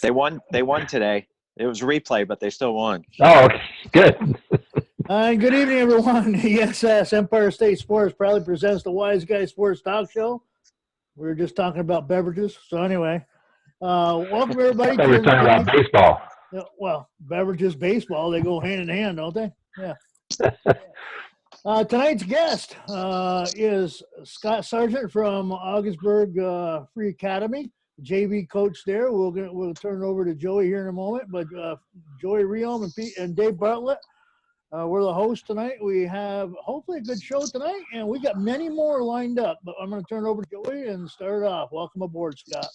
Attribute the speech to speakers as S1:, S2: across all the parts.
S1: They won. They won today. It was replay, but they still won.
S2: Oh, okay. Good.
S3: Good evening, everyone. Yes, Empire State Sports proudly presents the Wise Guy Sports Talk Show. We were just talking about beverages. So anyway, welcome everybody.
S2: I thought we were talking about baseball.
S3: Well, beverages, baseball, they go hand in hand, don't they? Yeah. Tonight's guest is Scott Sargent from Augsburg Free Academy, JV coach there. We'll turn it over to Joey here in a moment, but Joey Realm and Dave Bartlett, we're the hosts tonight. We have hopefully a good show tonight, and we got many more lined up. But I'm going to turn it over to Joey and start it off. Welcome aboard, Scott.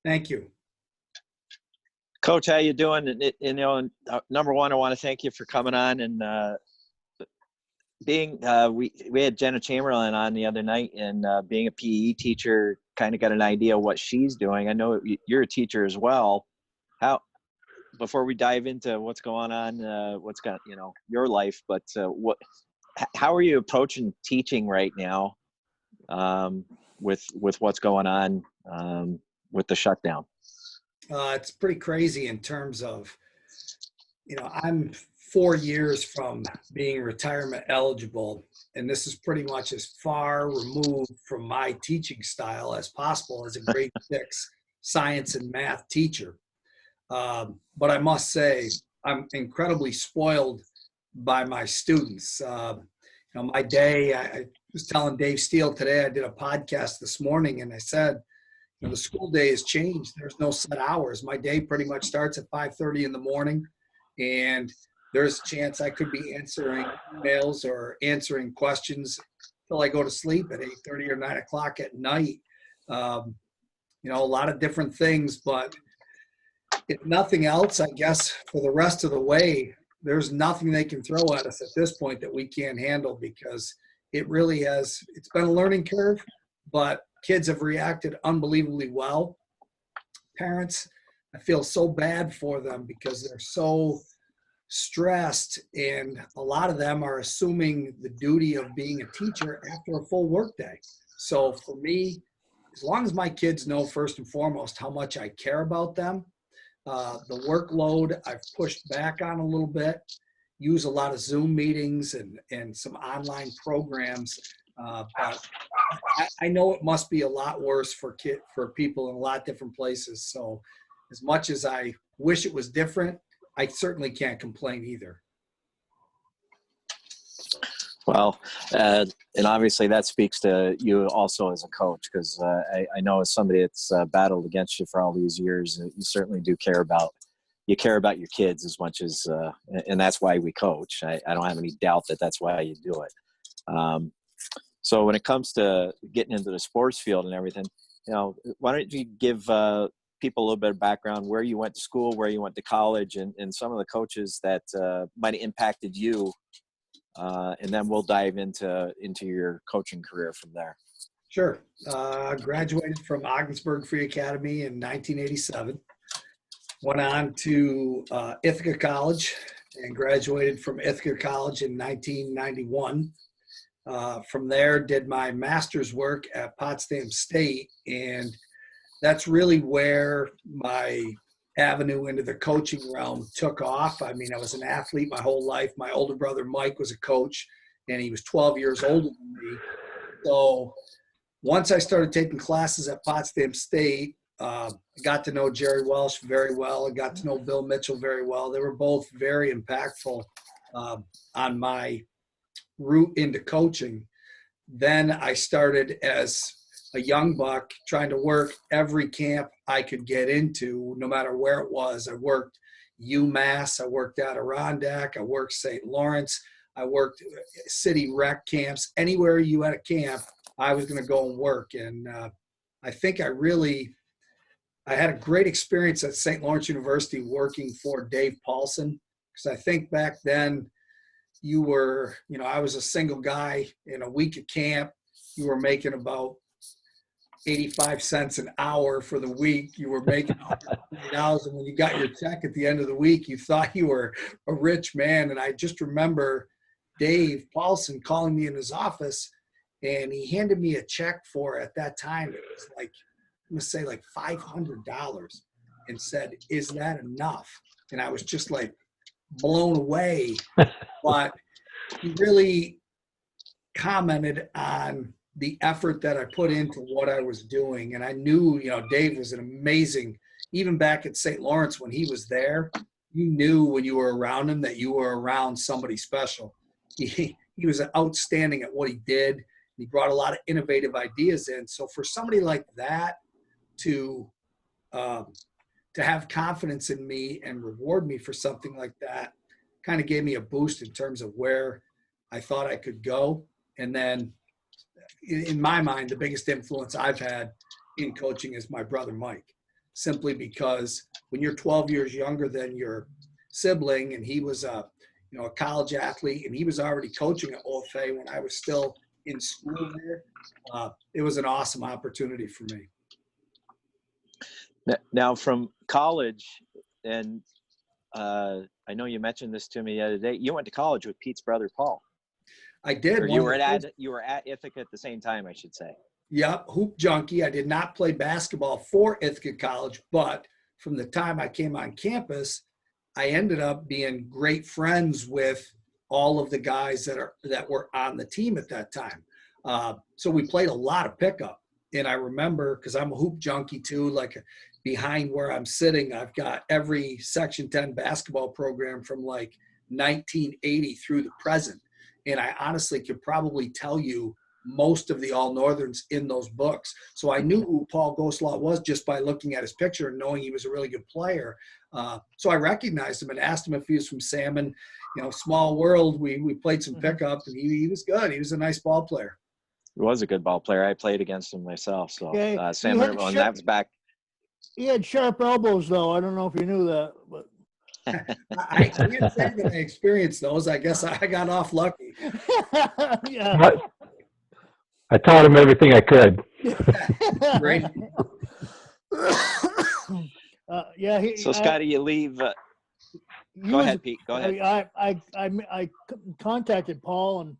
S4: Thank you.
S1: Coach, how you doing? And number one, I want to thank you for coming on and being. We had Jenna Chamberlain on the other night, and being a PE teacher, kind of got an idea of what she's doing. I know you're a teacher as well. Before we dive into what's going on, what's got your life, but how are you approaching teaching right now, with what's going on with the shutdown?
S4: It's pretty crazy in terms of, I'm 4 years from being retirement eligible, and this is pretty much as far removed from my teaching style as possible as a grade 6 science and math teacher. But I must say, I'm incredibly spoiled by my students. My day, I was telling Dave Steele today, I did a podcast this morning, and I said, the school day has changed. There's no set hours. My day pretty much starts at 5:30 in the morning, and there's a chance I could be answering emails or answering questions till I go to sleep at 8:30 or 9 o'clock at night. A lot of different things, but if nothing else, I guess for the rest of the way, there's nothing they can throw at us at this point that we can't handle, because it really has, it's been a learning curve, but kids have reacted unbelievably well. Parents, I feel so bad for them because they're so stressed, and a lot of them are assuming the duty of being a teacher after a full workday. So for me, as long as my kids know first and foremost how much I care about them, the workload I've pushed back on a little bit, use a lot of Zoom meetings and some online programs. But I know it must be a lot worse for people in a lot of different places. So as much as I wish it was different, I certainly can't complain either.
S1: Well, and obviously that speaks to you also as a coach, because I know as somebody that's battled against you for all these years, you certainly do care about your kids as much as, and that's why we coach. I don't have any doubt that that's why you do it. So when it comes to getting into the sports field and everything, why don't you give people a little bit of background, where you went to school, where you went to college, and some of the coaches that might have impacted you, and then we'll dive into your coaching career from there.
S4: Sure. Graduated from Augsburg Free Academy in 1987. Went on to Ithaca College and graduated from Ithaca College in 1991. From there, did my master's work at Potsdam State, and that's really where my avenue into the coaching realm took off. I mean, I was an athlete my whole life. My older brother, Mike, was a coach, and he was 12 years older than me. So once I started taking classes at Potsdam State, I got to know Jerry Welsh very well. I got to know Bill Mitchell very well. They were both very impactful on my route into coaching. Then I started as a young buck trying to work every camp I could get into, no matter where it was. I worked UMass, I worked Adirondack, I worked St. Lawrence, I worked city rec camps. Anywhere you had a camp, I was going to go and work. And I think I had a great experience at St. Lawrence University working for Dave Paulson, because I think back then I was a single guy in a week of camp. You were making about 85 cents an hour for the week. You were making $100, and when you got your check at the end of the week, you thought you were a rich man. And I just remember Dave Paulson calling me in his office, and he handed me a check for, at that time, it was like, I'm going to say like $500. and said, "Is that enough?" And I was just like blown away. But he really commented on the effort that I put into what I was doing. And I knew, Dave was an amazing, even back at St. Lawrence when he was there, you knew when you were around him that you were around somebody special. He was outstanding at what he did. He brought a lot of innovative ideas in. So for somebody like that to have confidence in me and reward me for something like that kind of gave me a boost in terms of where I thought I could go. And then in my mind, the biggest influence I've had in coaching is my brother Mike, simply because when you're 12 years younger than your sibling, and he was a college athlete, and he was already coaching at OFA when I was still in school there, it was an awesome opportunity for me.
S1: Now from college, and I know you mentioned this to me the other day, you went to college with Pete's brother Paul.
S4: I did.
S1: Or you were at Ithaca at the same time, I should say.
S4: Yep, hoop junkie. I did not play basketball for Ithaca College, but from the time I came on campus, I ended up being great friends with all of the guys that were on the team at that time. So we played a lot of pickup. And I remember, because I'm a hoop junkie too, like behind where I'm sitting, I've got every Section 10 basketball program from like 1980 through the present. And I honestly could probably tell you most of the All-Northerns in those books. So I knew who Paul Goslaw was just by looking at his picture and knowing he was a really good player. So I recognized him and asked him if he was from Salmon. Small world, we played some pickup, and he was good. He was a nice ball player.
S1: He was a good ball player. I played against him myself. So
S3: Yeah,
S1: Salmon, and that was back.
S3: He had sharp elbows, though. I don't know if you knew that, but
S4: I can't say that I experienced those. I guess I got off lucky.
S3: yeah.
S2: I taught him everything I could.
S4: Great.
S1: So Scotty, you leave. Go ahead, Pete. Go ahead.
S3: I contacted Paul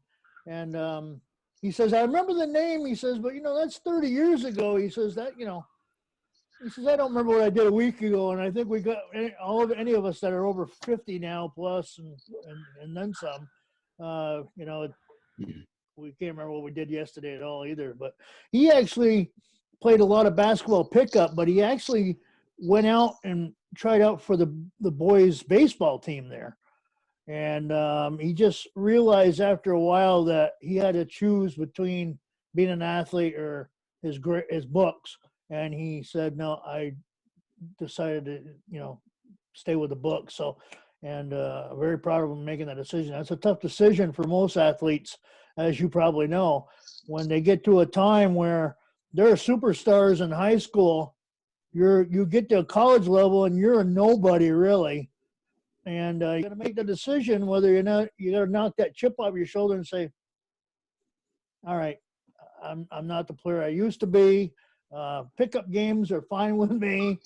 S3: and he says, I remember the name. He says, but that's 30 years ago. He says that, he says, I don't remember what I did a week ago. And I think we got any of us that are over 50 now plus and then some, we can't remember what we did yesterday at all either, but he actually played a lot of basketball pickup, but he actually went out and tried out for the boys baseball team there. And he just realized after a while that he had to choose between being an athlete or his books. And he said, no, I decided to, stay with the book. So, and very proud of him making that decision. That's a tough decision for most athletes, as you probably know, when they get to a time where they're superstars in high school, you get to a college level and you're a nobody really. And you got to make the decision whether you got to knock that chip off your shoulder and say, all right, I'm not the player I used to be. Pickup games are fine with me,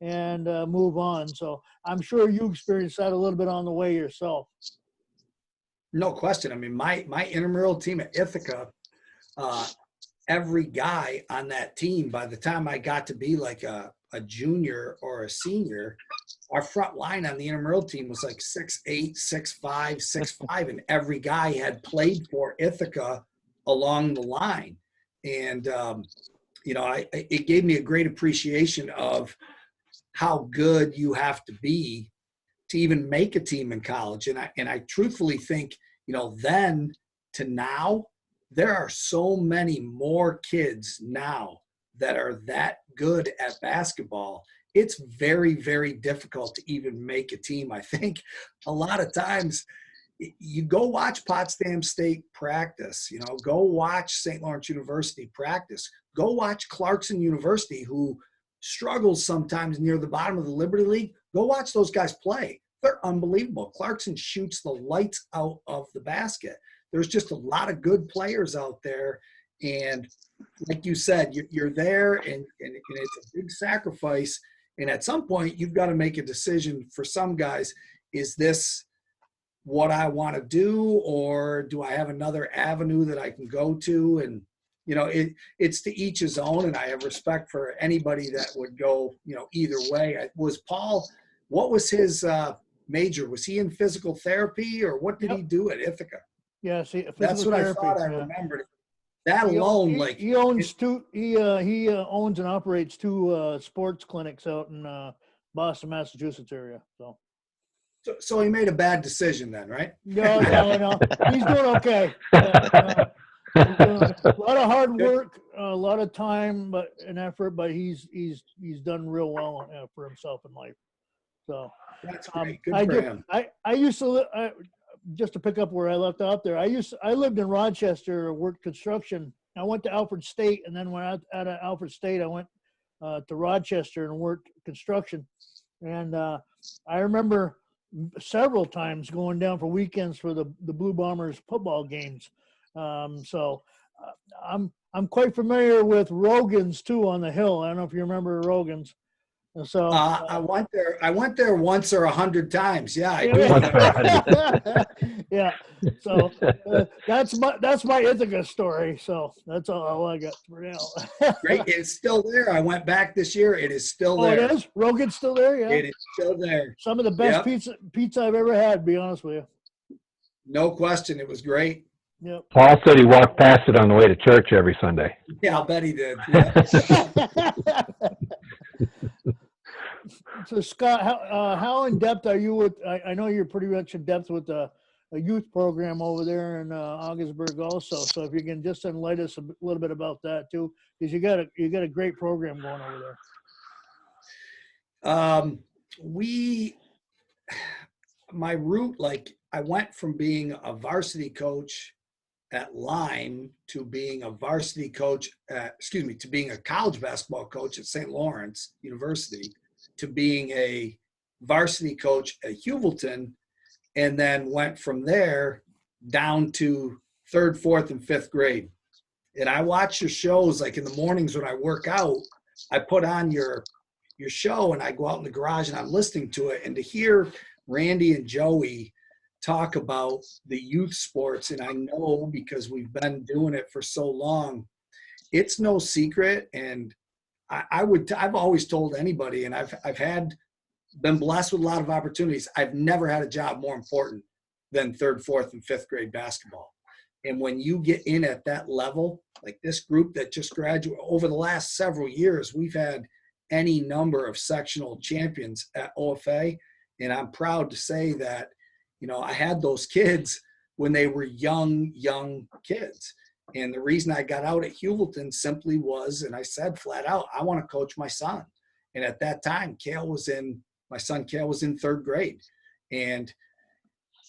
S3: and move on. So I'm sure you experienced that a little bit on the way yourself.
S4: No question. I mean, my intramural team at Ithaca, every guy on that team, by the time I got to be like a junior or a senior, our front line on the intramural team was like 6'8", 6'5", 6'5", and every guy had played for Ithaca along the line. And, it gave me a great appreciation of how good you have to be to even make a team in college. And I truthfully think, then to now, there are so many more kids now that are that good at basketball. It's very, very difficult to even make a team. I think a lot of times you go watch Potsdam State practice, go watch St. Lawrence University practice, go watch Clarkson University, who struggles sometimes near the bottom of the Liberty League. Go watch those guys play. They're unbelievable. Clarkson shoots the lights out of the basket. There's just a lot of good players out there. And like you said, you're there and it's a big sacrifice. And at some point, you've got to make a decision for some guys. Is this what I want to do, or do I have another avenue that I can go to? And, it's to each his own, and I have respect for anybody that would go, either way. Was Paul, what was his major? Was he in physical therapy, or what did
S3: Yep.
S4: he do at Ithaca?
S3: Yeah, see,
S4: That's
S3: physical
S4: what
S3: therapy.
S4: I thought I
S3: yeah.
S4: remembered. That
S3: He,
S4: alone,
S3: he,
S4: like,
S3: he owns two. He owns and operates two sports clinics out in Boston, Massachusetts area.
S4: so he made a bad decision then, right?
S3: No. He's doing okay. He's doing okay. A lot of hard work, a lot of time, and effort. But he's done real well for himself in life. So
S4: That's great. Good for him.
S3: I used to just to pick up where I left off there. I lived in Rochester, worked construction. I went to Alfred State, and then when I out of Alfred State, I went to Rochester and worked construction. And I remember several times going down for weekends for the Blue Bombers football games. So I'm quite familiar with Rogan's too on the hill. I don't know if you remember Rogan's. And so
S4: I went there once or 100 times. Yeah, I do.
S3: yeah. So that's my Ithaca story. So that's all I got for now.
S4: Great. It's still there. I went back this year. It is still
S3: Oh,
S4: there.
S3: it is? Rogan's still there? Yeah.
S4: It is still there.
S3: Some of the best pizza I've ever had, to be honest with you.
S4: No question. It was great.
S3: Yep.
S2: Paul said he walked past it on the way to church every Sunday.
S4: Yeah, I'll bet he did. Yeah.
S3: So Scott, how in depth are you with? I know you're pretty much in depth with a youth program over there in Augsburg also. So if you can just enlighten us a little bit about that too, because you got a great program going over there.
S4: My route, like, I went from being a varsity coach at Lyme to being a varsity coach to being a college basketball coach at St. Lawrence University, to being a varsity coach at Hewelton, and then went from there down to 3rd, 4th, and 5th grade. And I watch your shows, like in the mornings when I work out, I put on your show and I go out in the garage and I'm listening to it. And to hear Randy and Joey talk about the youth sports, and I know because we've been doing it for so long, it's no secret. And I've always told anybody, and I've been blessed with a lot of opportunities. I've never had a job more important than 3rd, 4th, and 5th grade basketball. And when you get in at that level, like this group that just graduated over the last several years, we've had any number of sectional champions at OFA. And I'm proud to say that, I had those kids when they were young kids. And the reason I got out at Hewelton simply was, and I said flat out, I want to coach my son. And at that time, my son Kale was in 3rd grade. And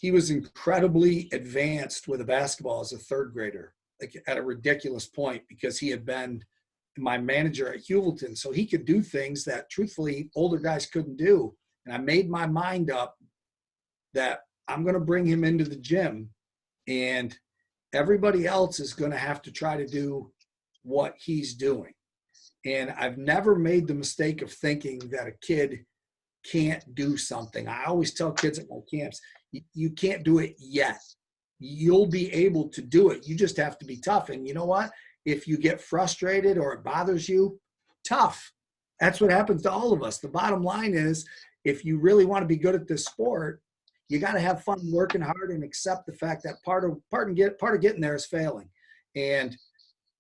S4: he was incredibly advanced with a basketball as a 3rd grader, like at a ridiculous point, because he had been my manager at Hewelton. So he could do things that truthfully older guys couldn't do. And I made my mind up that I'm going to bring him into the gym, and everybody else is going to have to try to do what he's doing. And I've never made the mistake of thinking that a kid can't do something. I always tell kids at my camps, you can't do it yet. You'll be able to do it. You just have to be tough. And you know what? If you get frustrated or it bothers you, tough. That's what happens to all of us. The bottom line is, if you really want to be good at this sport, you got to have fun working hard and accept the fact that part of getting there is failing. And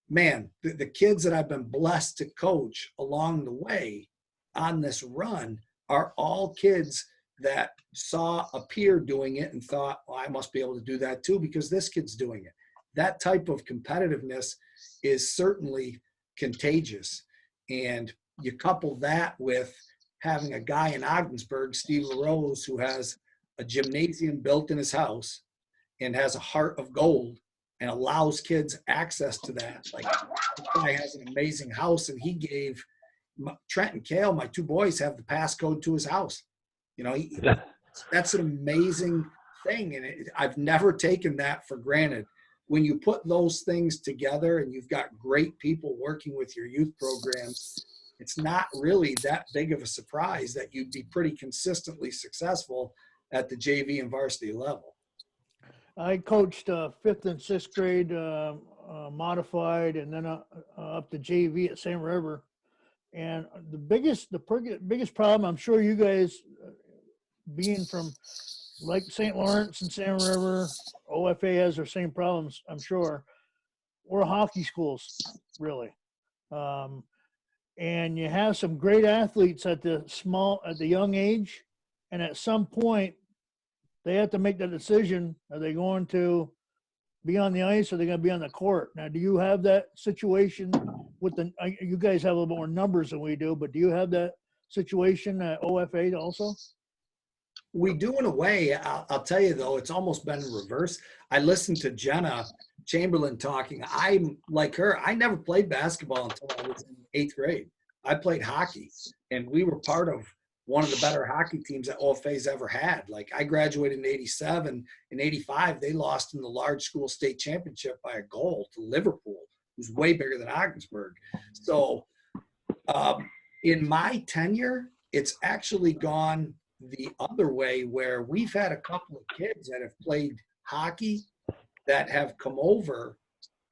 S4: man, the kids that I've been blessed to coach along the way on this run are all kids that saw a peer doing it and thought, well, I must be able to do that too, because this kid's doing it. That type of competitiveness is certainly contagious. And you couple that with having a guy in Ogdensburg, Steve LaRose, who has a gymnasium built in his house and has a heart of gold and allows kids access to that. Like, this guy has an amazing house, and he gave Trent and Kale, my 2 boys, have the passcode to his house. That's an amazing thing. And I've never taken that for granted. When you put those things together and you've got great people working with your youth programs, it's not really that big of a surprise that you'd be pretty consistently successful at the JV and varsity level.
S3: I coached 5th and 6th grade modified, and then up to JV at Sam River. And the biggest problem, I'm sure you guys, being from like St. Lawrence and Sam River, OFA has their same problems, I'm sure. We're hockey schools, really. And you have some great athletes at the young age, and at some point they have to make the decision: are they going to be on the ice or are they going to be on the court? Now, do you have that situation with you guys have a little more numbers than we do, but do you have that situation at OFA also?
S4: We do in a way. I'll tell you though, it's almost been in reverse. I listened to Jenna Chamberlain talking. I'm like her. I never played basketball until I was in 8th grade. I played hockey, and we were part of one of the better hockey teams that OFA's ever had. Like, I graduated in 87. In 85, they lost in the large school state championship by a goal to Liverpool, who's way bigger than Ogdensburg. So in my tenure, it's actually gone the other way, where we've had a couple of kids that have played hockey that have come over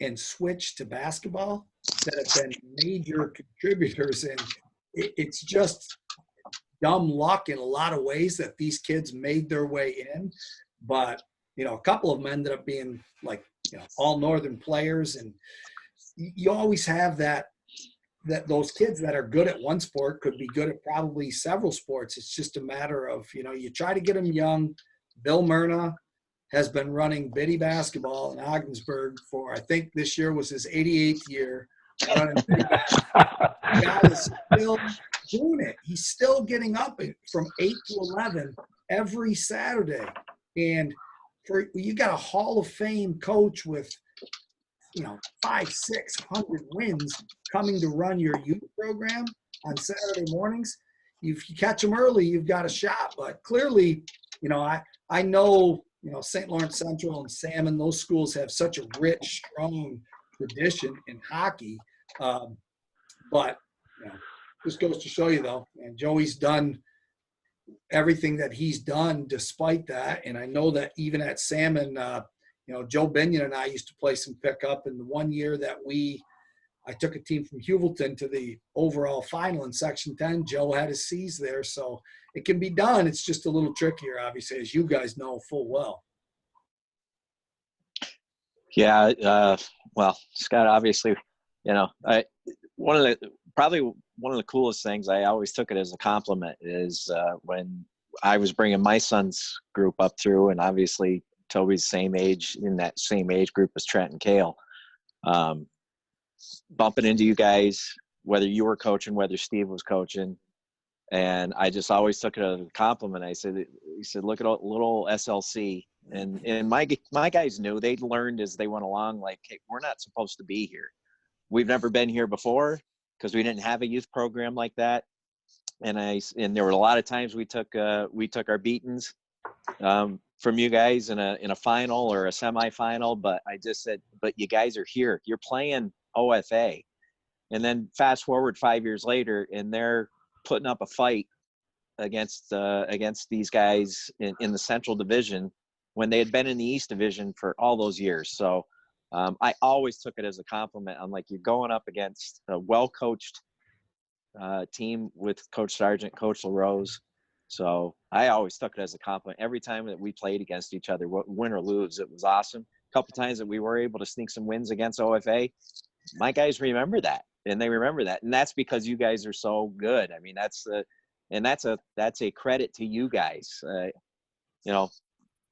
S4: and switched to basketball that have been major contributors. And it's just dumb luck in a lot of ways that these kids made their way in. But, a couple of them ended up being like, all Northern players. And you always have that those kids that are good at one sport could be good at probably several sports. It's just a matter of, you try to get them young. Bill Myrna has been running Biddy basketball in Ogdensburg for, I think this year was his 88th year running Biddy basketball. The guy is still doing it. He's still getting up from 8 to 11 every Saturday. And you got a Hall of Fame coach with, 500-600 wins coming to run your youth program on Saturday mornings. If you catch them early, you've got a shot. But clearly, I know, St. Lawrence Central and Salmon, those schools have such a rich, strong tradition in hockey. But, this goes to show you, though, and Joey's done everything that he's done despite that. And I know that even at Salmon, Joe Binion and I used to play some pickup. And the one year that I took a team from Hewelton to the overall final in Section 10, Joe had his C's there. So it can be done. It's just a little trickier, obviously, as you guys know full well.
S1: Yeah. Well, Scott, obviously, one of the coolest things, I always took it as a compliment, is when I was bringing my son's group up through, and obviously Toby's same age, in that same age group as Trent and Kale, bumping into you guys, whether you were coaching, whether Steve was coaching. And I just always took it as a compliment. He said, look at little SLC. And my guys knew. They'd learned as they went along, like, hey, we're not supposed to be here. We've never been here before because we didn't have a youth program like that. And there were a lot of times we took our beatings from you guys in a final or a semifinal. But I just said, but you guys are here. You're playing OFA. And then fast forward 5 years later, and they're putting up a fight against these guys in the Central Division when they had been in the East Division for all those years. So I always took it as a compliment. I'm like, you're going up against a well-coached team with Coach Sargent, Coach LaRose. So I always took it as a compliment. Every time that we played against each other, win or lose, it was awesome. A couple times that we were able to sneak some wins against OFA, my guys remember that. And they remember that. And that's because you guys are so good. I mean, that's a credit to you guys.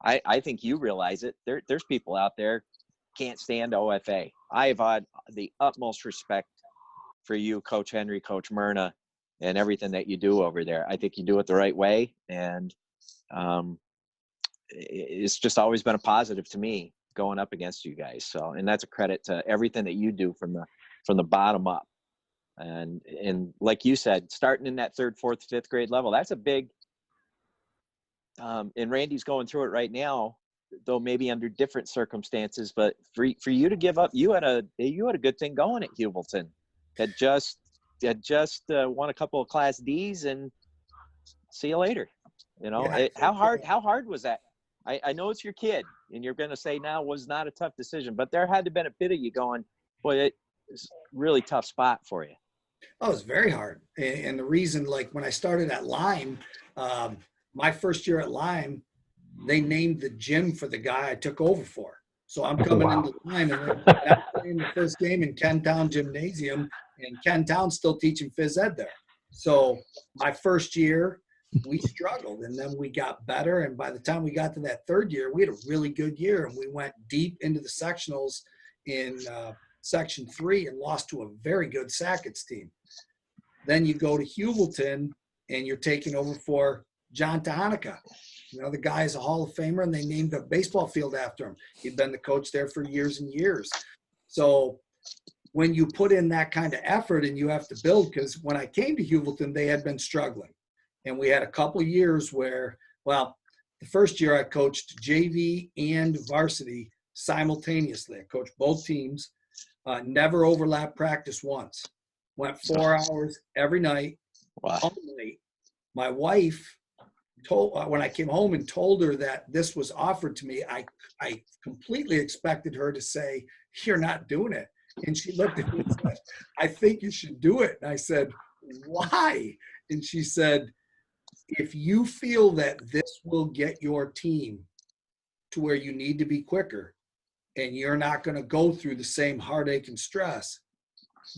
S1: I think you realize it. There's people out there can't stand OFA. I have had the utmost respect for you, Coach Henry, Coach Myrna, and everything that you do over there. I think you do it the right way. And it's just always been a positive to me going up against you guys. So, and that's a credit to everything that you do from the bottom up. And like you said, starting in that 3rd, 4th, 5th grade level, that's a big, and Randy's going through it right now, though maybe under different circumstances, but for you to give up, you had a good thing going at Hewelton. Had just won a couple of Class Ds, and see you later.
S4: Yeah,
S1: how hard was that? I know it's your kid, and you're going to say now was not a tough decision, but there had to have been a bit of you going, boy, it's a really tough spot for you.
S4: Oh, it's very hard. And the reason, like when I started at Lyme, my first year at Lyme, they named the gym for the guy I took over for. So I'm coming
S2: Wow.
S4: into Lyme and I'm playing the first game in Kentown Gymnasium, and Kentown's still teaching phys ed there. So my first year, we struggled, and then we got better. And by the time we got to that third year, we had a really good year, and we went deep into the sectionals in Section 3 and lost to a very good Sackett's team. Then you go to Hubleton, and you're taking over for John Tahanika. You know, the guy is a Hall of Famer, and they named a baseball field after him. He'd been the coach there for years and years. So when you put in that kind of effort and you have to build, because when I came to Hubleton, they had been struggling. And we had a couple of years where, well, the first year I coached JV and varsity simultaneously. I coached both teams, never overlapped practice once. Went 4 hours every night.
S1: Wow.
S4: All night. My wife told, when I came home and told her that this was offered to me, I completely expected her to say, "You're not doing it." And she looked at me and said, "I think you should do it." And I said, "Why?" And she said, "If you feel that this will get your team to where you need to be quicker, and you're not going to go through the same heartache and stress,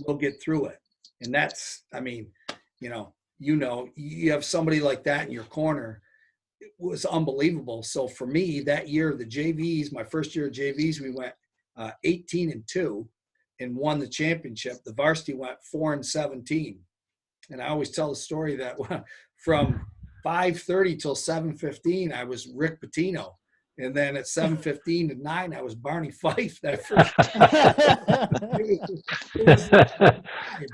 S4: we'll get through it." And that's, I mean, you have somebody like that in your corner. It was unbelievable. So for me, that year of the JVs, my first year of JVs, we went 18-2 and won the championship. The varsity went 4-17. And I always tell the story that from 5:30 till 7:15, I was Rick Pitino. And then at 7:15 to 9, I was Barney Fife. That first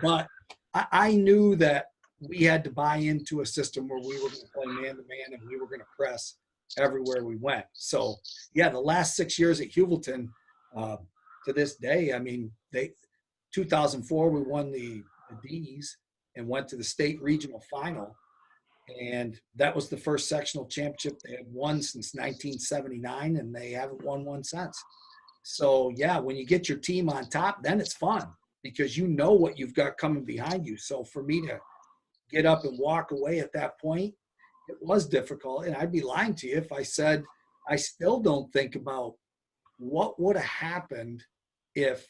S4: but I knew that we had to buy into a system where we were going to play man-to-man and we were going to press everywhere we went. So, yeah, the last 6 years at Hubleton, to this day, I mean, 2004, we won the D's and went to the state regional final. And that was the first sectional championship they had won since 1979, and they haven't won one since. So, yeah, when you get your team on top, then it's fun because you know what you've got coming behind you. So for me to get up and walk away at that point, it was difficult. And I'd be lying to you if I said I still don't think about what would have happened if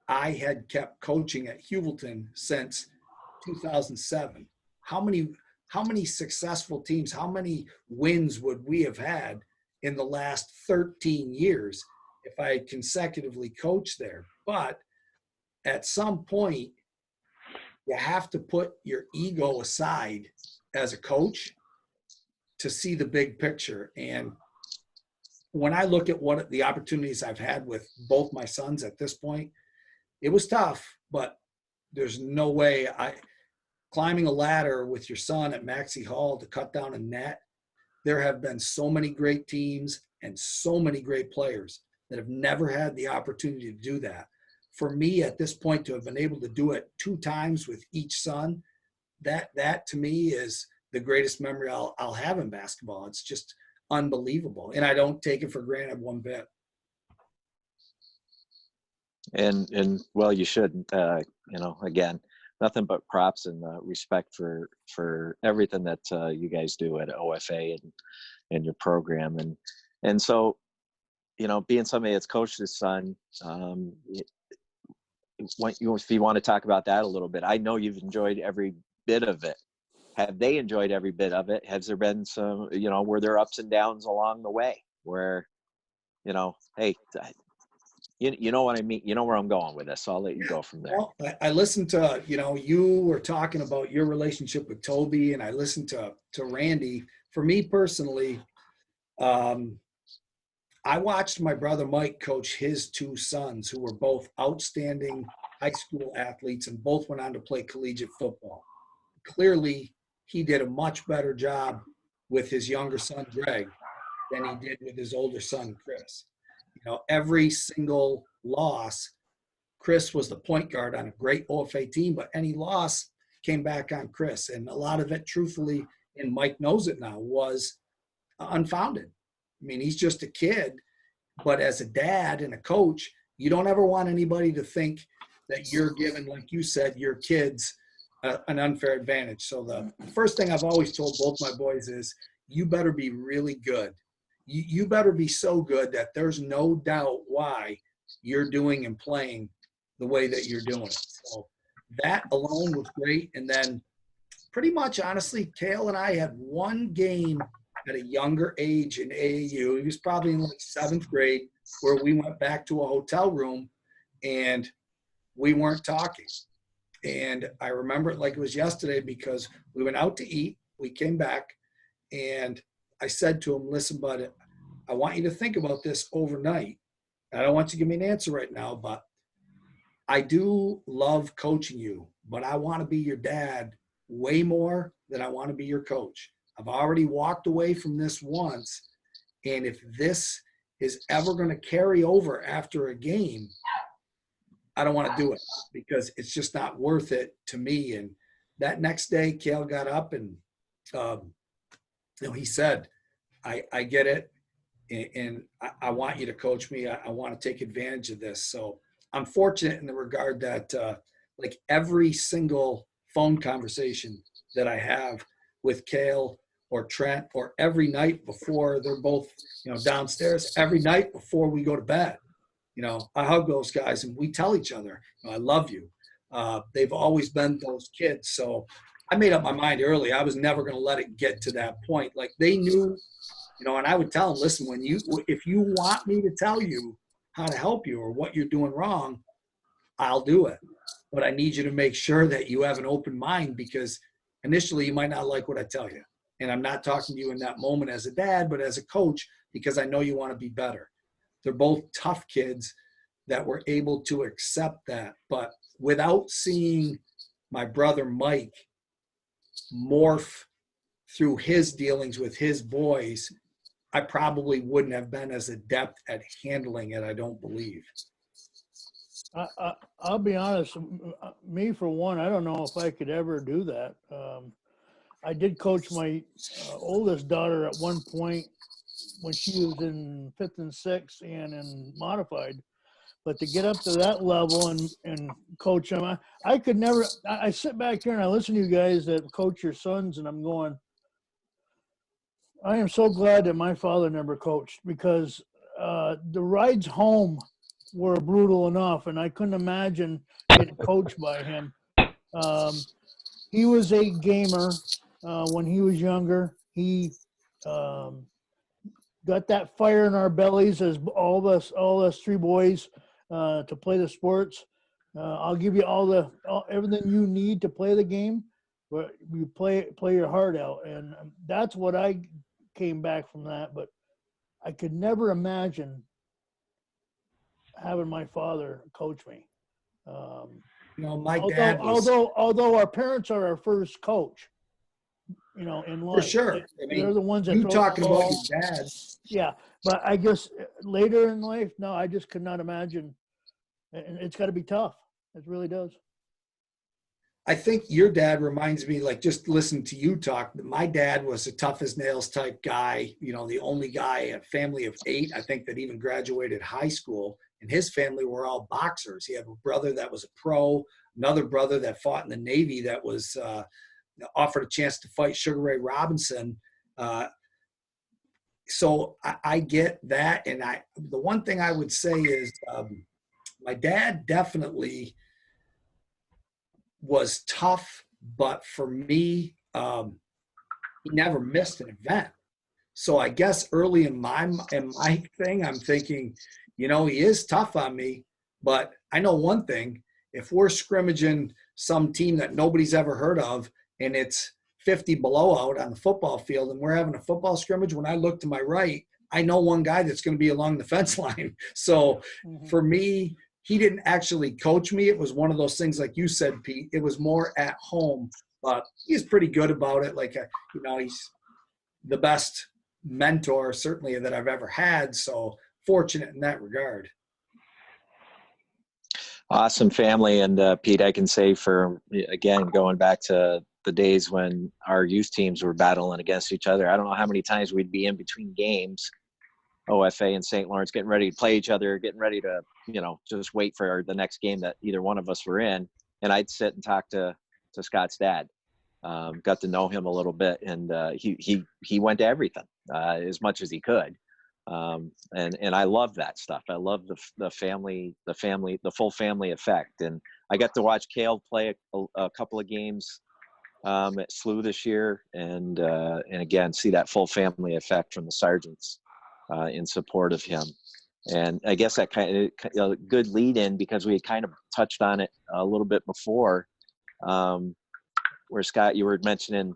S4: I had kept coaching at Hubleton since 2007. How many successful teams, how many wins would we have had in the last 13 years if I had consecutively coached there? But at some point, you have to put your ego aside as a coach to see the big picture. And when I look at what the opportunities I've had with both my sons at this point, it was tough, but there's no way climbing a ladder with your son at Maxey Hall to cut down a net. There have been so many great teams and so many great players that have never had the opportunity to do that. For me at this point to have been able to do it 2 times with each son, that to me is the greatest memory I'll have in basketball. It's just unbelievable. And I don't take it for granted one bit.
S1: And well, you should, again, nothing but props and respect for everything that you guys do at OFA and your program. And so, being somebody that's coached his son, if you want to talk about that a little bit, I know you've enjoyed every bit of it. Have they enjoyed every bit of it? Has there been some, were there ups and downs along the way where, hey, you know what I mean? You know where I'm going with this. So I'll let you go from there.
S4: Well, I listened to, you were talking about your relationship with Toby, and I listened to Randy. For me personally, I watched my brother Mike coach his 2 sons, who were both outstanding high school athletes and both went on to play collegiate football. Clearly, he did a much better job with his younger son, Greg, than he did with his older son, Chris. Every single loss, Chris was the point guard on a great OFA team, but any loss came back on Chris. And a lot of it, truthfully, and Mike knows it now, was unfounded. I mean, he's just a kid, but as a dad and a coach, you don't ever want anybody to think that you're giving, like you said, your kids an unfair advantage. So the first thing I've always told both my boys is, you better be really good. You better be so good that there's no doubt why you're doing and playing the way that you're doing it. So that alone was great. And then pretty much, honestly, Cale and I had one game at a younger age in AAU. He was probably in like 7th grade, where we went back to a hotel room and we weren't talking. And I remember it like it was yesterday, because we went out to eat. We came back and I said to him, listen, bud, I want you to think about this overnight. I don't want you to give me an answer right now, but I do love coaching you, but I want to be your dad way more than I want to be your coach. I've already walked away from this once. And if this is ever going to carry over after a game, I don't want to do it, because it's just not worth it to me. And that next day, Cale got up and, he said, I get it. And I want you to coach me. I want to take advantage of this. So I'm fortunate in the regard that like every single phone conversation that I have with Cale or Trent, or every night before, they're both, downstairs, every night before we go to bed, I hug those guys and we tell each other, I love you. They've always been those kids. So I made up my mind early. I was never going to let it get to that point. Like, they knew, and I would tell them, listen, if you want me to tell you how to help you or what you're doing wrong, I'll do it. But I need you to make sure that you have an open mind, because initially you might not like what I tell you. And I'm not talking to you in that moment as a dad, but as a coach, because I know you want to be better. They're both tough kids that were able to accept that. But without seeing my brother Mike morph through his dealings with his boys, I probably wouldn't have been as adept at handling it, I don't believe.
S3: I'll be honest, me for one, I don't know if I could ever do that. I did coach my oldest daughter at one point when she was in 5th and 6th and in modified, but to get up to that level and coach them, I could never. I sit back here and I listen to you guys that coach your sons, and I'm going, I am so glad that my father never coached, because the rides home were brutal enough, and I couldn't imagine getting coached by him. He was a gamer when he was younger. He got that fire in our bellies, as all us 3 boys, to play the sports. I'll give you everything you need to play the game, but you play your heart out, and that's what I came back from that. But I could never imagine having my father coach me.
S4: My dad was,
S3: although our parents are our first coach, in life.
S4: for sure. I mean,
S3: They're the ones that
S4: you
S3: throw
S4: talking
S3: the
S4: about
S3: ball.
S4: your dad.
S3: Yeah, but I just later in life, no, I just could not imagine. And it's got to be tough. It really does.
S4: I think your dad reminds me, like, just listen to you talk. My dad was a tough as nails type guy, the only guy, a family of 8, I think, that even graduated high school. And his family were all boxers. He had a brother that was a pro, another brother that fought in the Navy that was offered a chance to fight Sugar Ray Robinson. So I get that. And the one thing I would say is my dad definitely was tough, but for me, he never missed an event. So I guess early in my thing, I'm thinking, he is tough on me, but I know one thing: if we're scrimmaging some team that nobody's ever heard of, and it's 50 below out on the football field, and we're having a football scrimmage, when I look to my right, I know one guy that's going to be along the fence line. So for me, he didn't actually coach me. It was one of those things, like you said, Pete, it was more at home, but he's pretty good about it. Like, he's the best mentor certainly that I've ever had. So fortunate in that regard.
S1: Awesome family. And Pete, I can say again, going back to the days when our youth teams were battling against each other, I don't know how many times we'd be in between games OFA and St. Lawrence, getting ready to play each other, getting ready to, just wait for the next game that either one of us were in. And I'd sit and talk to Scott's dad. Got to know him a little bit, and he went to everything as much as he could. And I love that stuff. I love the full family effect. And I got to watch Cale play a couple of games at SLU this year, and again see that full family effect from the Sargents in support of him. And I guess that kind of a good lead in, because we had kind of touched on it a little bit before, where Scott, you were mentioning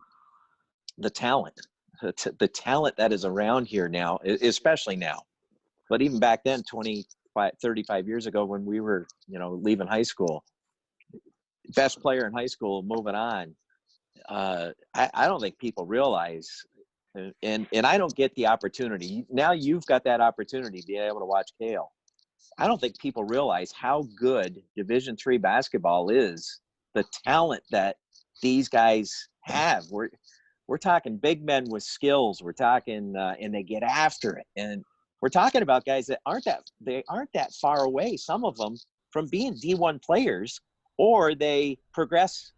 S1: the talent that is around here now, especially now, but even back then, 35 years ago, when we were, leaving high school, best player in high school, moving on. I don't think people realize, and I don't get the opportunity. Now you've got that opportunity, being able to watch Cale. I don't think people realize how good Division III basketball is, the talent that these guys have. We're talking big men with skills. We're talking, and they get after it. And we're talking about guys that aren't that far away, some of them, from being D1 players, or they progress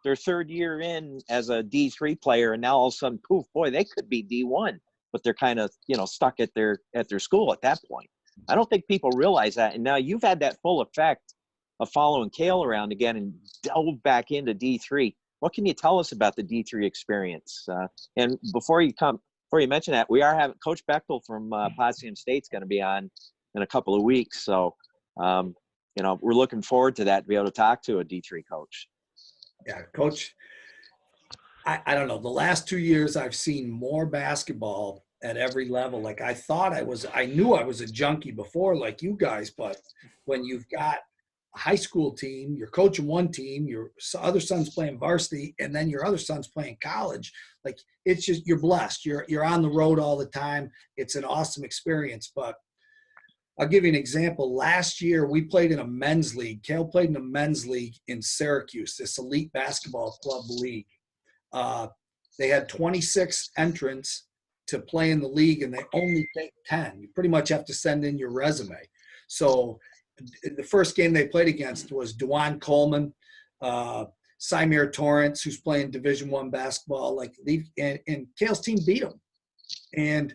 S1: their third year in as a D3 player, and now all of a sudden, poof, boy, they could be D1, but they're kind of, stuck at their school at that point. I don't think people realize that. And now you've had that full effect of following Cale around again and delve back into D3. What can you tell us about the D3 experience? And before you mention that, we are having Coach Bechtel from Potsdam State's going to be on in a couple of weeks. So, we're looking forward to that, to be able to talk to a D3 coach.
S4: Yeah, Coach, I don't know. The last 2 years, I've seen more basketball at every level. Like I knew I was a junkie before, like you guys, but when you've got a high school team, you're coaching one team, your other son's playing varsity, and then your other son's playing college, like it's just, you're blessed. You're on the road all the time. It's an awesome experience. But I'll give you an example. Last year, we played in a men's league. Cale played in a men's league in Syracuse, this elite basketball club league. They had 26 entrants to play in the league, and they only take 10. You pretty much have to send in your resume. So the first game they played against was Dewan Coleman, Symir Torrance, who's playing Division I basketball. And Cale's team beat them. And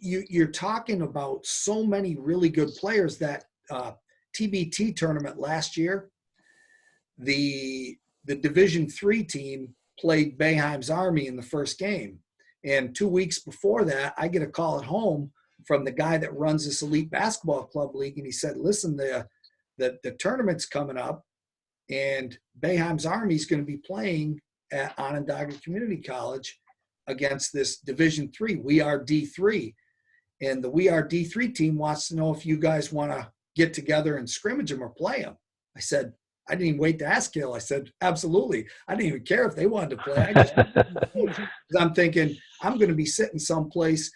S4: you're talking about so many really good players. That TBT tournament last year, the Division III team played Boeheim's Army in the first game. And 2 weeks before that, I get a call at home from the guy that runs this elite basketball club league. And he said, listen, the tournament's coming up, and Boeheim's Army is going to be playing at Onondaga Community College against this Division III. We are D3. And the We Are D3 team wants to know if you guys want to get together and scrimmage them or play them. I said, I didn't even wait to ask Cale. I said, absolutely. I didn't even care if they wanted to play. I'm thinking, I'm going to be sitting someplace,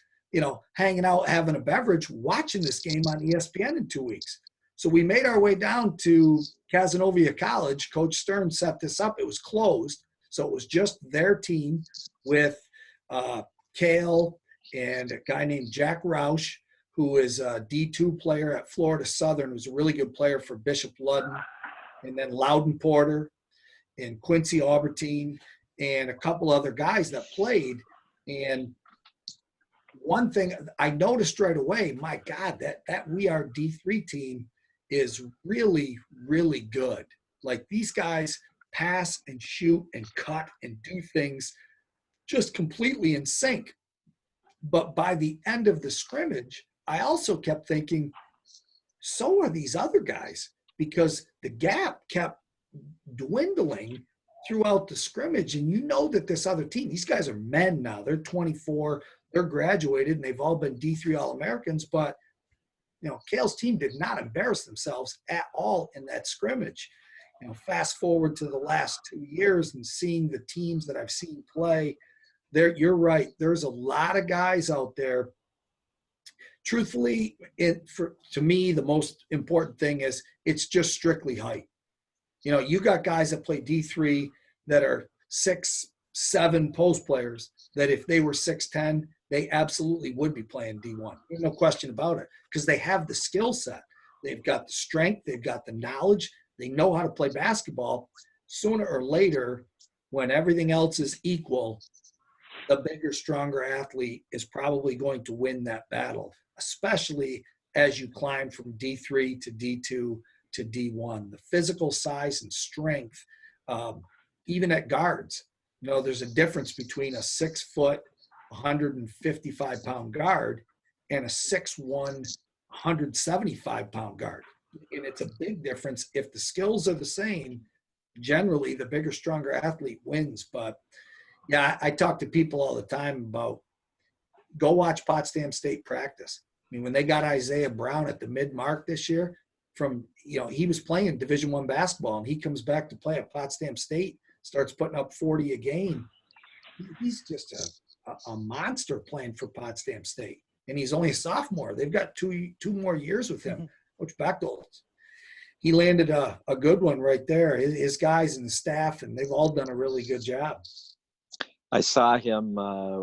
S4: hanging out, having a beverage, watching this game on ESPN in 2 weeks. So we made our way down to Cazenovia College. Coach Stern set this up. It was closed. So it was just their team with Cale and a guy named Jack Roush, who is a D2 player at Florida Southern, who's a really good player for Bishop Ludden, and then Loudon Porter and Quincy Aubertine and a couple other guys that played. And one thing I noticed right away, my God, that We Are D3 team is really, really good. Like, these guys pass and shoot and cut and do things just completely in sync. But by the end of the scrimmage, I also kept thinking, so are these other guys, because the gap kept dwindling throughout the scrimmage. And you know that this other team, these guys are men now. They're 24, they're graduated, and they've all been D3 All-Americans. But, Cale's team did not embarrass themselves at all in that scrimmage. Fast forward to the last 2 years and seeing the teams that I've seen play, you're right. There's a lot of guys out there. Truthfully, to me, the most important thing is it's just strictly height. You got guys that play D3 that are 6'7" post players, that if they were 6'10", they absolutely would be playing D1. There's no question about it, because they have the skill set. They've got the strength. They've got the knowledge. They know how to play basketball. Sooner or later, when everything else is equal, the bigger, stronger athlete is probably going to win that battle, especially as you climb from D3 to D2 to D1. The physical size and strength, even at guards, there's a difference between a 6 foot, 155-pound guard and a 6'1", 175-pound guard. And it's a big difference. If the skills are the same, generally the bigger, stronger athlete wins. But yeah, I talk to people all the time about, go watch Potsdam State practice. I mean, when they got Isaiah Brown at the mid-mark this year, he was playing Division I basketball, and he comes back to play at Potsdam State, starts putting up 40 a game. He's just a monster playing for Potsdam State, and he's only a sophomore. They've got two more years with him. Coach Bechtel, he landed a good one right there. His guys and the staff, and they've all done a really good job.
S1: I saw him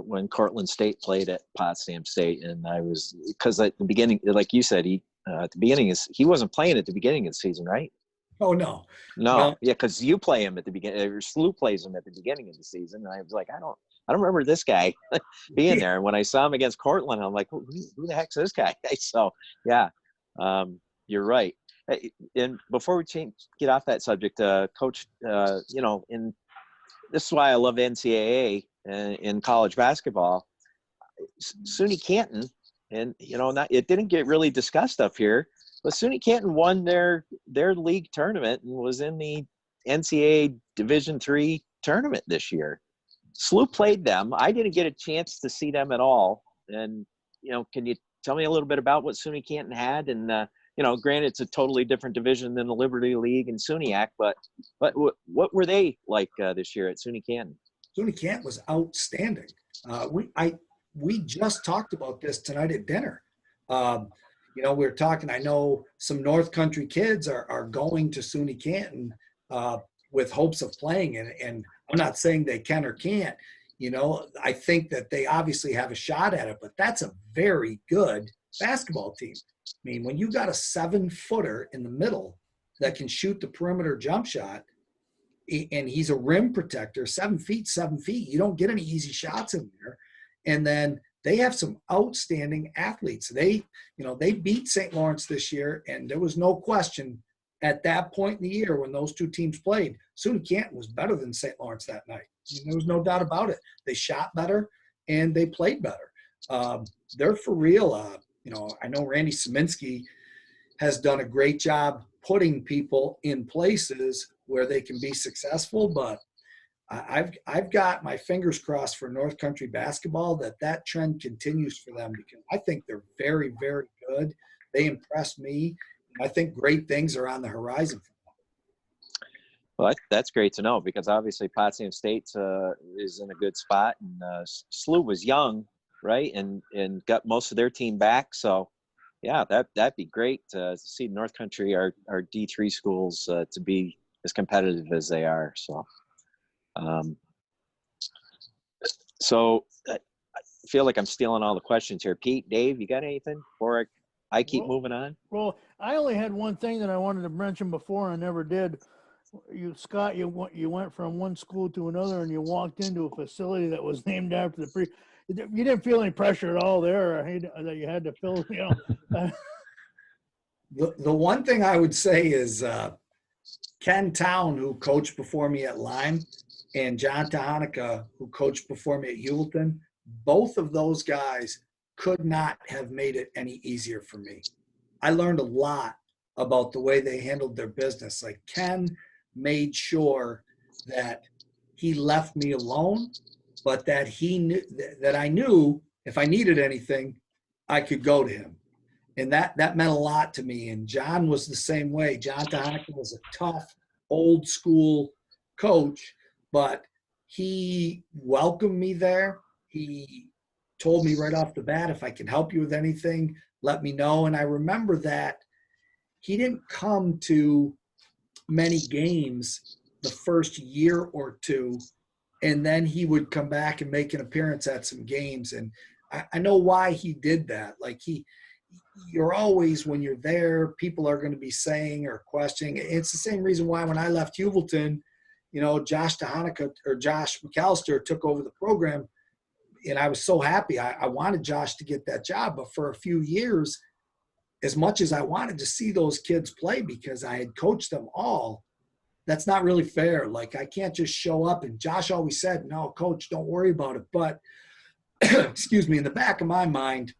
S1: when Cortland State played at Potsdam State, and because at the beginning, like you said, he wasn't playing at the beginning of the season, right?
S4: Oh no.
S1: Yeah, because you play him at the beginning, or SLU plays him at the beginning of the season, and I was like, I don't remember this guy being there. And when I saw him against Cortland, I'm like, who the heck's this guy? So yeah, you're right. And before we get off that subject, Coach, this is why I love NCAA in college basketball. SUNY Canton, and it didn't get really discussed up here, but SUNY Canton won their league tournament and was in the NCAA Division III tournament this year. SLU played them. I didn't get a chance to see them at all. And can you tell me a little bit about what SUNY Canton had? And granted, it's a totally different division than the Liberty League and SUNYAC, but what were they like this year at SUNY Canton?
S4: SUNY Canton was outstanding. We just talked about this tonight at dinner. We were talking. I know some North Country kids are going to SUNY Canton with hopes of playing, and I'm not saying they can or can't. I think that they obviously have a shot at it, but that's a very good basketball team. I mean, when you got a 7-footer in the middle that can shoot the perimeter jump shot, and he's a rim protector, 7 feet, you don't get any easy shots in there. And then they have some outstanding athletes. They beat St. Lawrence this year, and there was no question at that point in the year when those two teams played, SUNY Canton was better than St. Lawrence that night. There was no doubt about it. They shot better and they played better. They're for real. I know Randy Szyminski has done a great job putting people in places where they can be successful, but I've got my fingers crossed for North Country basketball that trend continues for them, because I think they're very, very good. They impress me. I think great things are on the horizon for them.
S1: Well, that's great to know, because obviously Potsdam State is in a good spot, and SLU was young, right, and got most of their team back. So, yeah, that'd be great to see North Country, our D3 schools, to be as competitive as they are. So, I feel like I'm stealing all the questions here. Pete, Dave, you got anything before I keep moving on?
S3: Well, I only had one thing that I wanted to mention before, and I never did. Scott, you went from one school to another, and you walked into a facility that was named after you didn't feel any pressure at all there that you had to fill,
S4: The one thing I would say is Ken Town, who coached before me at Lyme, and John Tahanika, who coached before me at Hewlton, both of those guys could not have made it any easier for me. I learned a lot about the way they handled their business. Like, Ken made sure that he left me alone, but that he knew that I knew if I needed anything, I could go to him. And that meant a lot to me. And John was the same way. John Tahanika was a tough, old school coach, but he welcomed me there. He told me right off the bat, if I can help you with anything, let me know. And I remember that he didn't come to many games the first year or two, and then he would come back and make an appearance at some games. And I know why he did that. Like you're always, when you're there, people are going to be saying or questioning. It's the same reason why when I left Hubleton, Josh McAllister took over the program, and I was so happy. I wanted Josh to get that job, but for a few years, as much as I wanted to see those kids play because I had coached them all, that's not really fair. Like, I can't just show up. And Josh always said, no, coach, don't worry about it. But excuse me, in the back of my mind,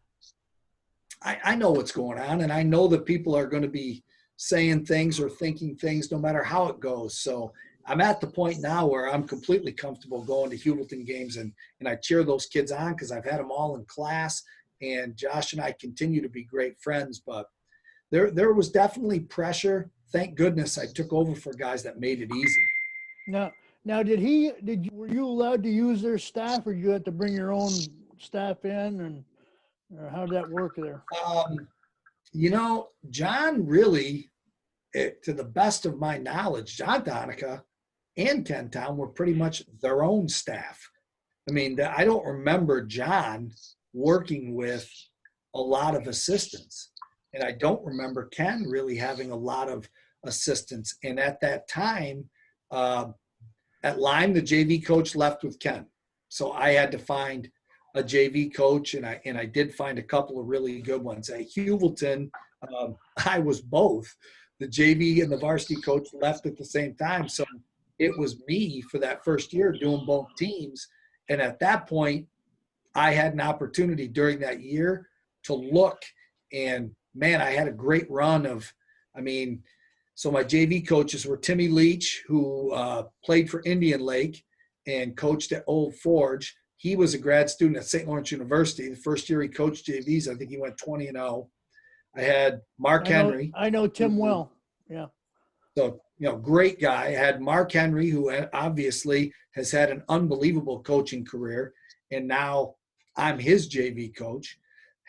S4: I know what's going on, and I know that people are going to be saying things or thinking things no matter how it goes. So I'm at the point now where I'm completely comfortable going to Hubleton games, and I cheer those kids on because I've had them all in class, and Josh and I continue to be great friends. But there was definitely pressure. Thank goodness I took over for guys that made it easy.
S3: Now, were you allowed to use their staff, or did you have to bring your own staff in, and or how did that work there?
S4: John really, to the best of my knowledge, John Donica and Ken Town were pretty much their own staff. I mean, I don't remember John working with a lot of assistants, and I don't remember Ken really having a lot of assistants. And at that time, at Lyme, the JV coach left with Ken, so I had to find a JV coach, and I did find a couple of really good ones. At Hubleton, I was both. The JV and the varsity coach left at the same time, so it was me for that first year doing both teams. And at that point, I had an opportunity during that year to look, and man, I had a great run of, so my JV coaches were Timmy Leach, who played for Indian Lake and coached at Old Forge. He was a grad student at St. Lawrence University. The first year he coached JVs, I think he went 20-0. I had Mark Henry.
S3: I know Tim well. Yeah.
S4: So, great guy. I had Mark Henry, who obviously has had an unbelievable coaching career, and now I'm his JV coach.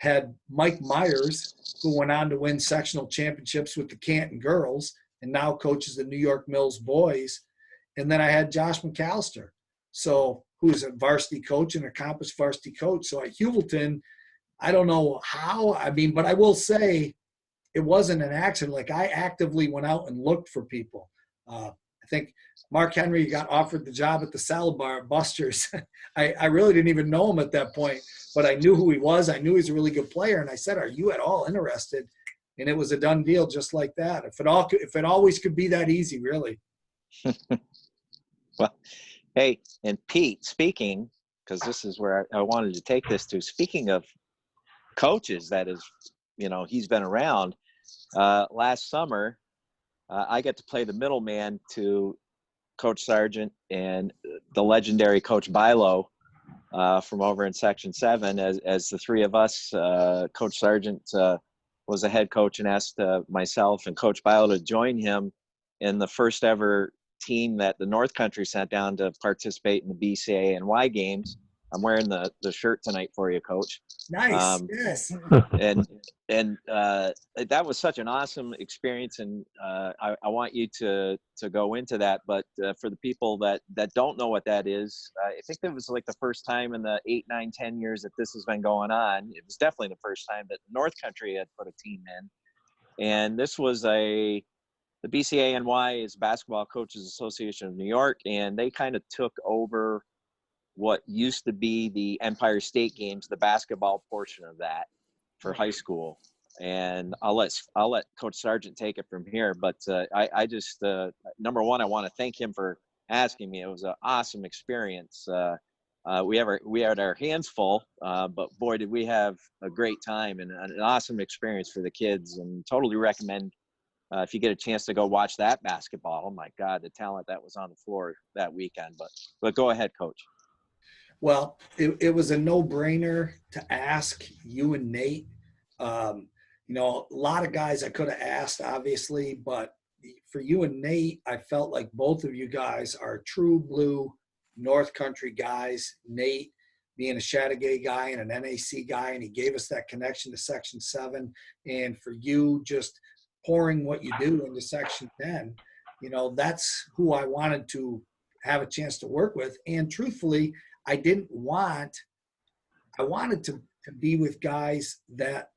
S4: Had Mike Myers, who went on to win sectional championships with the Canton girls and now coaches the New York Mills boys. And then I had Josh McAllister, who's a varsity coach, an accomplished varsity coach. So at Hubleton, I don't know how, but I will say it wasn't an accident. Like, I actively went out and looked for people. I think Mark Henry got offered the job at the salad bar at Buster's. I really didn't even know him at that point, but I knew who he was. I knew he was a really good player. And I said, are you at all interested? And it was a done deal just like that. If it always could be that easy, really.
S1: Well, hey, and Pete, speaking, because this is where I wanted to take this to, speaking of coaches that is, he's been around, last summer, I got to play the middleman to Coach Sargent and the legendary Coach Bilo from over in Section 7. As the three of us, Coach Sargent was the head coach and asked myself and Coach Bilo to join him in the first ever team that the North Country sent down to participate in the BCANY games. I'm wearing the shirt tonight for you, Coach.
S4: Nice. Yes.
S1: And that was such an awesome experience, and I want you to go into that. But for the people that don't know what that is, I think it was like the first time in the 8, 9, 10 years that this has been going on. It was definitely the first time that North Country had put a team in, and this was the BCANY is Basketball Coaches Association of New York, and they kind of took over what used to be the Empire State Games, the basketball portion of that for high school. And I'll let Coach Sargent take it from here. But I just number one, I want to thank him for asking me. It was an awesome experience. We had our hands full, but boy, did we have a great time and an awesome experience for the kids. And totally recommend if you get a chance to go watch that basketball. Oh my God, the talent that was on the floor that weekend. But go ahead, Coach.
S4: Well, it was a no-brainer to ask you and Nate. A lot of guys I could have asked, obviously, but for you and Nate, I felt like both of you guys are true blue North Country guys. Nate being a Chateauguay guy and an NAC guy, and he gave us that connection to Section 7. And for you, just pouring what you do into Section 10, that's who I wanted to have a chance to work with. And truthfully, I wanted to to be with guys that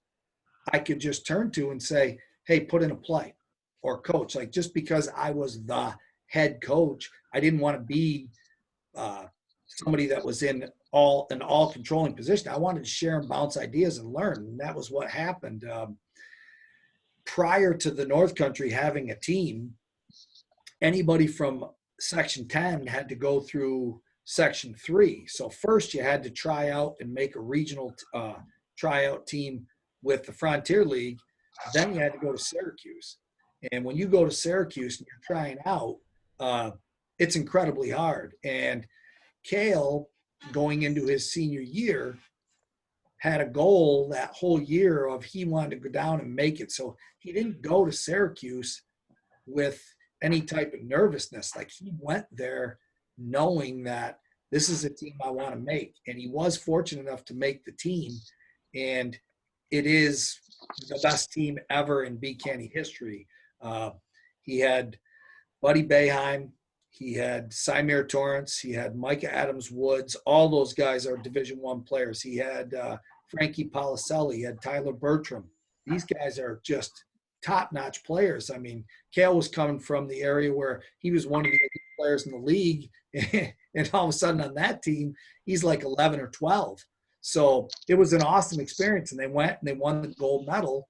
S4: I could just turn to and say, hey, put in a play or coach. Like, just because I was the head coach, I didn't want to be somebody that was in an all controlling position. I wanted to share and bounce ideas and learn. And that was what happened. Prior to the North Country having a team, anybody from Section 10 had to go through Section 3. So first you had to try out and make a regional tryout team with the Frontier League. Then you had to go to Syracuse. And when you go to Syracuse and you're trying out, it's incredibly hard. And Cale, going into his senior year, had a goal that whole year of he wanted to go down and make it. So he didn't go to Syracuse with any type of nervousness. Like, he went there knowing that this is a team I want to make. And he was fortunate enough to make the team. And it is the best team ever in B Canny history. He had Buddy Boeheim, he had Symir Torrance, he had Micah Adams Woods. All those guys are Division I players. He had Frankie Policelli, he had Tyler Bertram. These guys are just top-notch players. I mean, Cale was coming from the area where he was one of the players in the league, and all of a sudden on that team, he's like 11 or 12. So it was an awesome experience, and they went and they won the gold medal.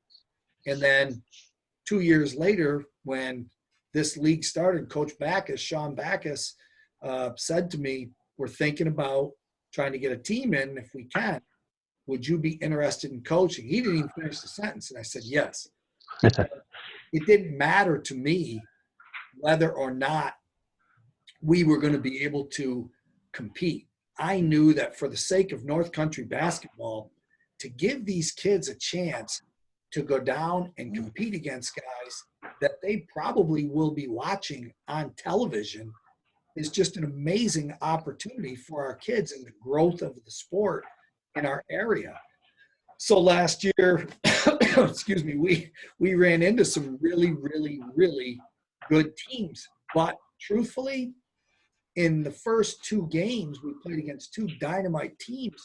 S4: And then 2 years later, when this league started, Coach Backus, Sean Backus, said to me, we're thinking about trying to get a team in if we can. Would you be interested in coaching? He didn't even finish the sentence, and I said yes. It didn't matter to me whether or not we were going to be able to compete. I knew that for the sake of North Country basketball, to give these kids a chance to go down and compete against guys that they probably will be watching on television is just an amazing opportunity for our kids and the growth of the sport in our area. So last year, excuse me, we ran into some really, really, really good teams. But truthfully, in the first two games, we played against two dynamite teams.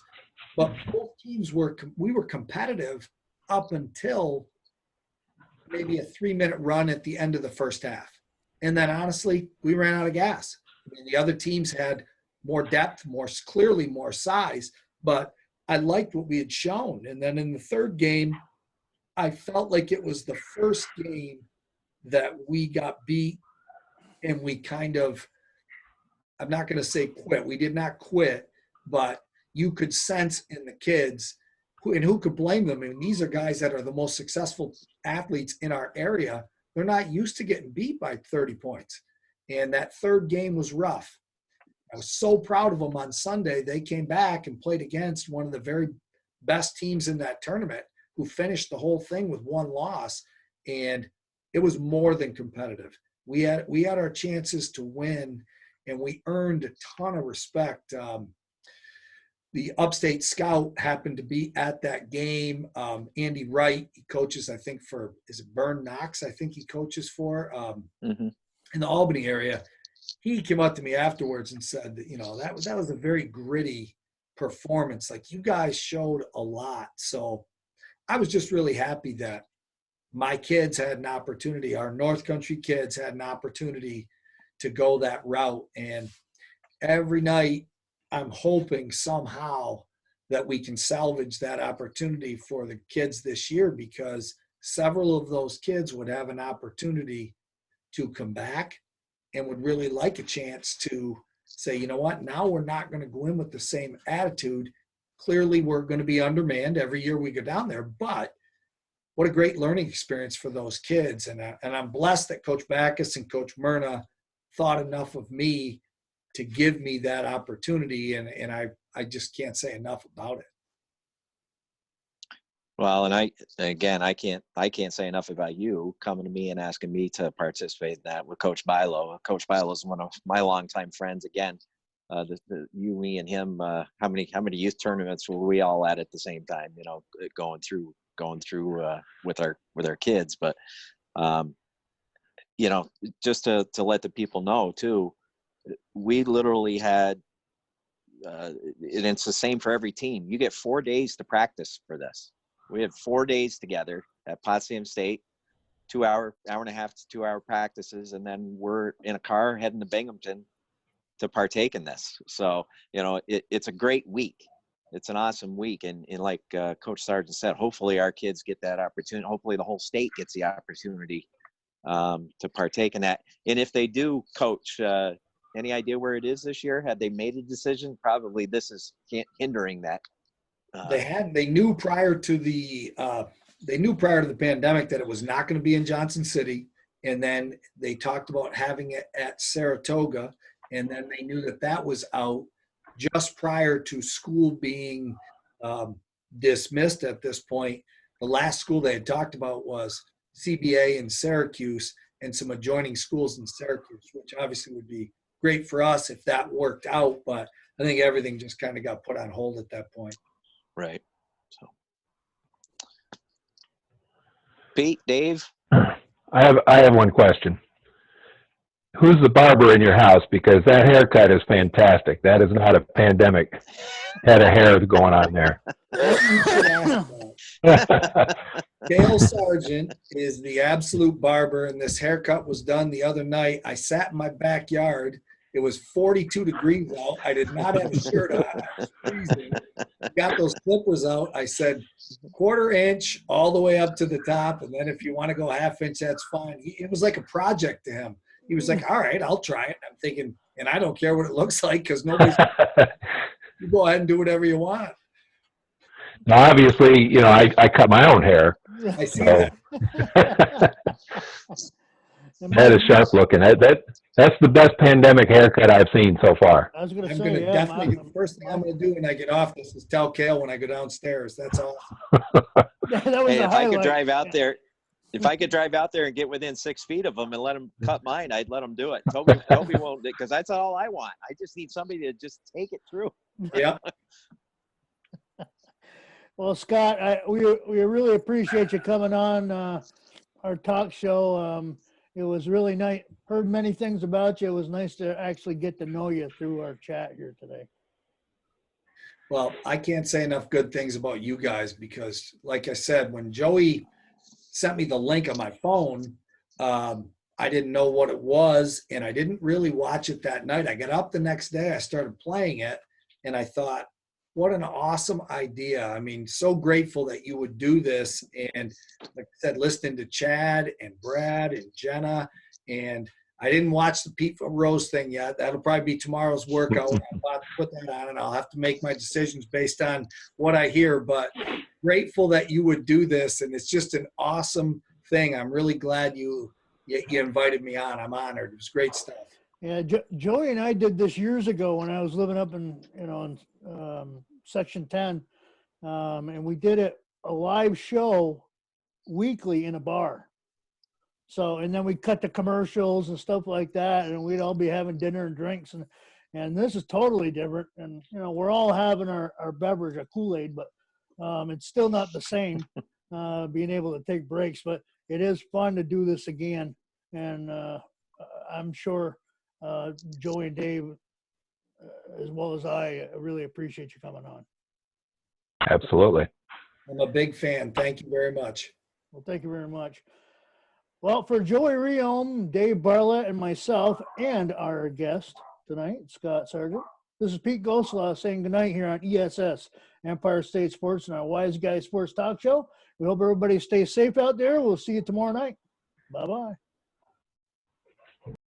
S4: But both teams we were competitive up until maybe a 3-minute run at the end of the first half. And then honestly, we ran out of gas. I mean, the other teams had more depth, clearly more size, but I liked what we had shown. And then in the third game, I felt like it was the first game that we got beat and we kind of, I'm not going to say quit. We did not quit, but you could sense in the kids, who could blame them? I mean, these are guys that are the most successful athletes in our area. They're not used to getting beat by 30 points. And that third game was rough. I was so proud of them on Sunday. They came back and played against one of the very best teams in that tournament, who finished the whole thing with one loss. And it was more than competitive. We had our chances to win, and we earned a ton of respect. The Upstate Scout happened to be at that game. Andy Wright, he coaches, I think, is it Burn Knox? I think he coaches for in the Albany area. He came up to me afterwards and said that, that was a very gritty performance. Like, you guys showed a lot. So I was just really happy that my kids had an opportunity. Our North Country kids had an opportunity to go that route. And every night I'm hoping somehow that we can salvage that opportunity for the kids this year, because several of those kids would have an opportunity to come back and would really like a chance to say, you know what, now we're not going to go in with the same attitude. Clearly, we're going to be undermanned every year we go down there, but what a great learning experience for those kids. And I'm blessed that Coach Backus and Coach Myrna thought enough of me to give me that opportunity. And I just can't say enough about it.
S1: Well, and I can't say enough about you coming to me and asking me to participate in that with Coach Bilo. Coach Bilo is one of my longtime friends. Again, you, me, and him. How many youth tournaments were we all at the same time? Going through with our kids. But just to let the people know too, we literally had and it's the same for every team. You get 4 days to practice for this. We had 4 days together at Potsdam State, hour and a half to 2 hour practices. And then we're in a car heading to Binghamton to partake in this. So, it's a great week. It's an awesome week. And like Coach Sargent said, hopefully our kids get that opportunity. Hopefully the whole state gets the opportunity to partake in that. And if they do, Coach, any idea where it is this year? Had they made a decision? Probably this is hindering that.
S4: They knew prior to the pandemic that it was not going to be in Johnson City. And then they talked about having it at Saratoga. And then they knew that was out just prior to school being dismissed at this point. The last school they had talked about was CBA in Syracuse and some adjoining schools in Syracuse, which obviously would be great for us if that worked out. But I think everything just kind of got put on hold at that point.
S1: Right. So, Pete, Dave?
S2: I have one question. Who's the barber in your house? Because that haircut is fantastic. That is not a pandemic head of hair going on there.
S4: Dale Sargent is the absolute barber, and this haircut was done the other night. I sat in my backyard. It was 42 degrees out. I did not have a shirt on. I was freezing. Got those clippers out. I said, 1/4 inch all the way up to the top, and then if you want to go 1/2 inch, that's fine. It was like a project to him. He was like, all right, I'll try it. I'm thinking, and I don't care what it looks like because nobody's – you go ahead and do whatever you want.
S2: Now, obviously, I cut my own hair.
S4: I see that.
S2: That is sharp looking. That's the best pandemic haircut I've seen so far.
S3: I was going to
S4: I'm
S3: say,
S4: going to
S3: yeah,
S4: definitely – the first thing I'm going to do when I get off this is tell Kale when I go downstairs. That's all.
S3: that was
S1: Hey,
S3: a
S1: if
S3: highlight.
S1: I could drive out there and get within 6 feet of them and let them cut mine, I'd let them do it. Toby won't, because that's all I want. I just need somebody to just take it through.
S4: Yeah.
S3: Well, Scott, we really appreciate you coming on our talk show. It was really nice. Heard many things about you. It was nice to actually get to know you through our chat here today.
S4: Well, I can't say enough good things about you guys because, like I said, when Joey sent me the link on my phone, I didn't know what it was, and I didn't really watch it that night. I got up the next day, I started playing it, and I thought, what an awesome idea. I mean, so grateful that you would do this. And like I said, listening to Chad and Brad and Jenna, and I didn't watch the Pete Rose thing yet. That'll probably be tomorrow's workout. I'll have to put that on, and I'll have to make my decisions based on what I hear. But grateful that you would do this, and it's just an awesome thing. I'm really glad you invited me on. I'm honored. It was great stuff.
S3: Yeah, Joey and I did this years ago when I was living up in Section 10, and we did a live show weekly in a bar. So, and then we cut the commercials and stuff like that, and we'd all be having dinner and drinks, and this is totally different. And we're all having our beverage, a Kool-Aid, but it's still not the same. Being able to take breaks, but it is fun to do this again, and I'm sure Joey and Dave, as well as I, really appreciate you coming on.
S2: Absolutely.
S4: I'm a big fan. Thank you very much.
S3: Well, thank you very much. Well, for Joey Reholm, Dave Barlett, and myself, and our guest tonight, Scott Sargent, this is Pete Goslaw saying goodnight here on ESS, Empire State Sports, and our Wise Guy Sports Talk Show. We hope everybody stays safe out there. We'll see you tomorrow night. Bye-bye.